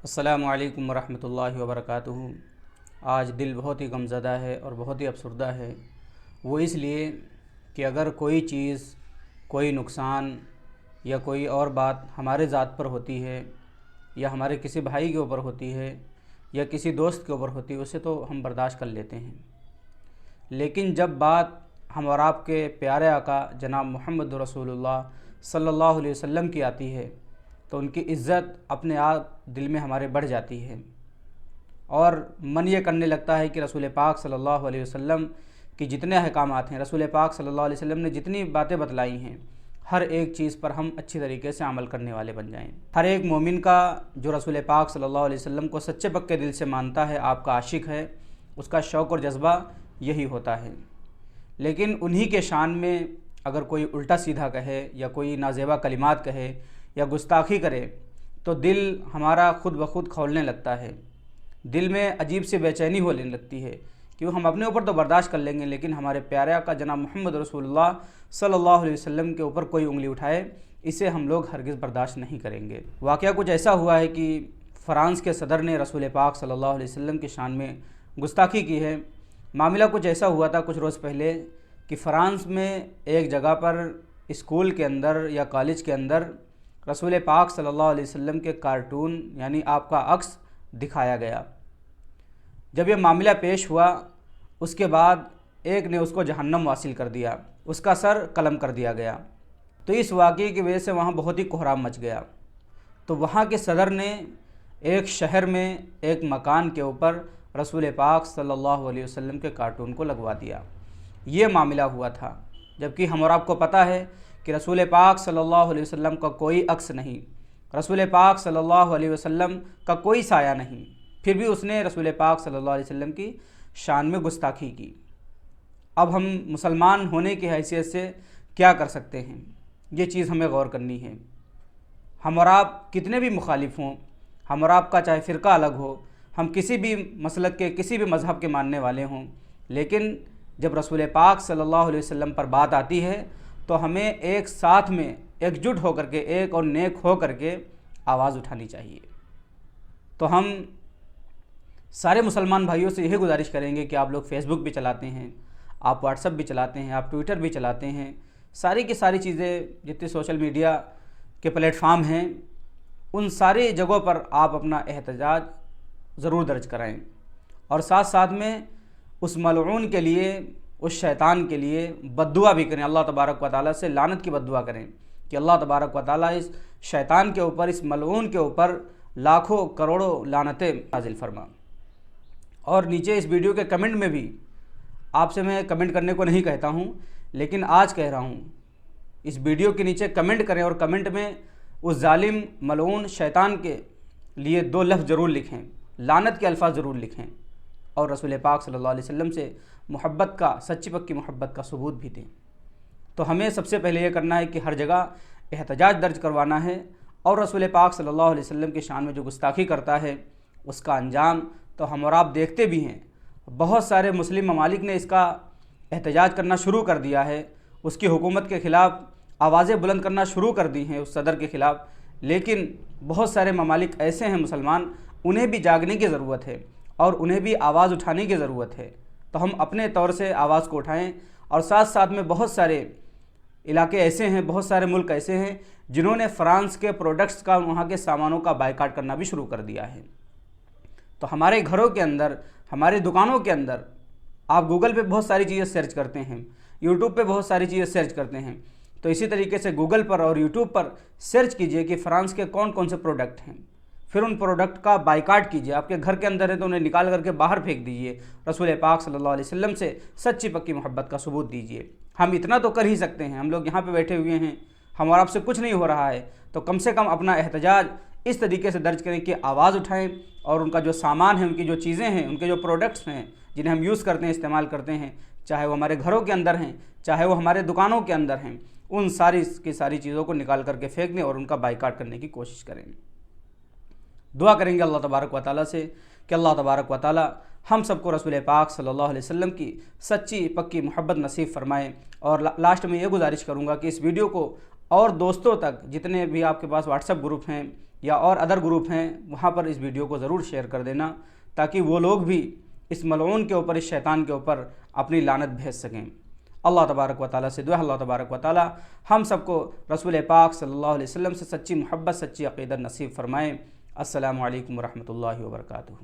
السلام علیکم ورحمۃ اللہ وبرکاتہ۔ آج دل بہت ہی غمزدہ ہے اور بہت ہی افسردہ ہے، وہ اس لیے کہ اگر کوئی چیز، کوئی نقصان یا کوئی اور بات ہمارے ذات پر ہوتی ہے یا ہمارے کسی بھائی کے اوپر ہوتی ہے یا کسی دوست کے اوپر ہوتی ہے، اسے تو ہم برداشت کر لیتے ہیں، لیکن جب بات ہم اور آپ کے پیارے آقا جناب محمد رسول اللہ صلی اللہ علیہ وسلم کی آتی ہے تو ان کی عزت اپنے آپ دل میں ہمارے بڑھ جاتی ہے اور من یہ کرنے لگتا ہے کہ رسول پاک صلی اللہ علیہ وسلم کی جتنے احکامات ہیں، رسول پاک صلی اللہ علیہ وسلم نے جتنی باتیں بتلائی ہیں، ہر ایک چیز پر ہم اچھی طریقے سے عمل کرنے والے بن جائیں۔ ہر ایک مومن کا جو رسول پاک صلی اللہ علیہ وسلم کو سچے پکے دل سے مانتا ہے، آپ کا عاشق ہے، اس کا شوق اور جذبہ یہی ہوتا ہے، لیکن انہی کے شان میں اگر کوئی الٹا سیدھا کہے یا کوئی نازیبا کلمات کہے یا گستاخی کرے تو دل ہمارا خود بخود کھولنے لگتا ہے، دل میں عجیب سی بے چینی ہونے لگتی ہے کہ ہم اپنے اوپر تو برداشت کر لیں گے، لیکن ہمارے پیارے آقا جناب محمد رسول اللہ صلی اللہ علیہ وسلم کے اوپر کوئی انگلی اٹھائے، اسے ہم لوگ ہرگز برداشت نہیں کریں گے۔ واقعہ کچھ ایسا ہوا ہے کہ فرانس کے صدر نے رسول پاک صلی اللہ علیہ وسلم کی شان میں گستاخی کی ہے۔ معاملہ کچھ ایسا ہوا تھا کچھ روز پہلے کہ فرانس میں ایک جگہ پر اسکول کے اندر یا کالج کے اندر رسول پاک صلی اللہ علیہ وسلم کے کارٹون یعنی آپ کا عکس دکھایا گیا۔ جب یہ معاملہ پیش ہوا، اس کے بعد ایک نے اس کو جہنم واصل کر دیا، اس کا سر قلم کر دیا گیا۔ تو اس واقعے کی وجہ سے وہاں بہت ہی کوہرام مچ گیا۔ تو وہاں کے صدر نے ایک شہر میں ایک مکان کے اوپر رسول پاک صلی اللہ علیہ وسلم کے کارٹون کو لگوا دیا۔ یہ معاملہ ہوا تھا، جبکہ ہم اور آپ کو پتہ ہے کہ رسول پاک صلی اللہ علیہ وسلم کا کوئی عکس نہیں، رسول پاک صلی اللہ علیہ وسلم کا کوئی سایہ نہیں، پھر بھی اس نے رسول پاک صلی اللہ علیہ وسلم کی شان میں گستاخی کی۔ اب ہم مسلمان ہونے کی حیثیت سے کیا کر سکتے ہیں؟ یہ چیز ہمیں غور کرنی ہے۔ ہم اور آپ کتنے بھی مخالف ہوں، ہم اور آپ کا چاہے فرقہ الگ ہو، ہم کسی بھی مسلک کے کسی بھی مذہب کے ماننے والے ہوں، لیکن جب رسول پاک صلی اللہ علیہ وسلم پر بات آتی ہے تو ہمیں ایک ساتھ میں ایک جٹ ہو کر کے، ایک اور نیک ہو کر کے آواز اٹھانی چاہیے۔ تو ہم سارے مسلمان بھائیوں سے یہی گزارش کریں گے کہ آپ لوگ فیس بک بھی چلاتے ہیں، آپ واٹس ایپ بھی چلاتے ہیں، آپ ٹویٹر بھی چلاتے ہیں، ساری کی ساری چیزیں جتنے سوشل میڈیا کے پلیٹ فارم ہیں، ان ساری جگہوں پر آپ اپنا احتجاج ضرور درج کرائیں، اور ساتھ ساتھ میں اس ملعون کے لیے، اس شیطان کے لیے بد دعا بھی کریں، اللہ تبارک و تعالیٰ سے لعنت کی بد دعا کریں کہ اللہ تبارک و تعالیٰ اس شیطان کے اوپر، اس ملعون کے اوپر لاکھوں کروڑوں لعنتیں نازل فرما۔ اور نیچے اس ویڈیو کے کمنٹ میں بھی آپ سے میں کمنٹ کرنے کو نہیں کہتا ہوں، لیکن آج کہہ رہا ہوں، اس ویڈیو کے نیچے کمنٹ کریں اور کمنٹ میں اس ظالم ملعون شیطان کے لیے 2 لفظ ضرور لکھیں، لعنت کے الفاظ ضرور لکھیں، اور رسول پاک صلی اللہ علیہ وسلم سے محبت کا، سچی پکی محبت کا ثبوت بھی دیں۔ تو ہمیں سب سے پہلے یہ کرنا ہے کہ ہر جگہ احتجاج درج کروانا ہے، اور رسول پاک صلی اللہ علیہ وسلم کی شان میں جو گستاخی کرتا ہے اس کا انجام تو ہم اور آپ دیکھتے بھی ہیں۔ بہت سارے مسلم ممالک نے اس کا احتجاج کرنا شروع کر دیا ہے، اس کی حکومت کے خلاف آوازیں بلند کرنا شروع کر دی ہیں، اس صدر کے خلاف، لیکن بہت سارے ممالک ایسے ہیں مسلمان، انہیں بھی جاگنے کی ضرورت ہے اور انہیں بھی آواز اٹھانے کی ضرورت ہے۔ تو ہم اپنے طور سے آواز کو اٹھائیں، اور ساتھ ساتھ میں بہت سارے علاقے ایسے ہیں، بہت سارے ملک ایسے ہیں جنہوں نے فرانس کے پروڈکٹس کا، وہاں کے سامانوں کا بائیکاٹ کرنا بھی شروع کر دیا ہے۔ تو ہمارے گھروں کے اندر، ہمارے دکانوں کے اندر، آپ گوگل پہ بہت ساری چیزیں سرچ کرتے ہیں، یوٹیوب پہ بہت ساری چیزیں سرچ کرتے ہیں، تو اسی طریقے سے گوگل پر اور یوٹیوب پر سرچ کیجئے کہ فرانس کے کون کون سے پروڈکٹ ہیں، پھر ان پروڈکٹ کا بائیکاٹ کیجئے۔ آپ کے گھر کے اندر ہے تو انہیں نکال کر کے باہر پھینک دیجئے، رسول پاک صلی اللہ علیہ وسلم سے سچی پکی محبت کا ثبوت دیجئے۔ ہم اتنا تو کر ہی سکتے ہیں، ہم لوگ یہاں پہ بیٹھے ہوئے ہیں، ہم اور آپ سے کچھ نہیں ہو رہا ہے، تو کم سے کم اپنا احتجاج اس طریقے سے درج کریں کہ آواز اٹھائیں، اور ان کا جو سامان ہے، ان کی جو چیزیں ہیں، ان کے جو پروڈکٹس ہیں جنہیں ہم یوز کرتے ہیں، استعمال کرتے ہیں، چاہے وہ ہمارے گھروں کے اندر ہیں، چاہے وہ ہمارے دکانوں کے اندر ہیں، ان ساری کی ساری چیزوں کو نکال کر کے پھینک دیں اور ان کا بائیکاٹ کرنے کی کوشش کریں۔ دعا کریں گے اللہ تبارک و تعالیٰ سے کہ اللہ تبارک و تعالیٰ ہم سب کو رسول پاک صلی اللہ علیہ وسلم کی سچی پکی محبت نصیب فرمائیں۔ اور لاسٹ میں یہ گزارش کروں گا کہ اس ویڈیو کو اور دوستوں تک، جتنے بھی آپ کے پاس واٹس ایپ گروپ ہیں یا اور ادر گروپ ہیں، وہاں پر اس ویڈیو کو ضرور شیئر کر دینا، تاکہ وہ لوگ بھی اس ملعون کے اوپر، اس شیطان کے اوپر اپنی لعنت بھیج سکیں۔ اللہ تبارک و تعالیٰ سے دعا، اللہ تبارک و تعالیٰ ہم سب کو رسول پاک صلی اللہ علیہ وسلم سے سچی محبت، سچی عقیدت نصیب فرمائیں۔ السلام علیکم ورحمۃ اللہ وبرکاتہ۔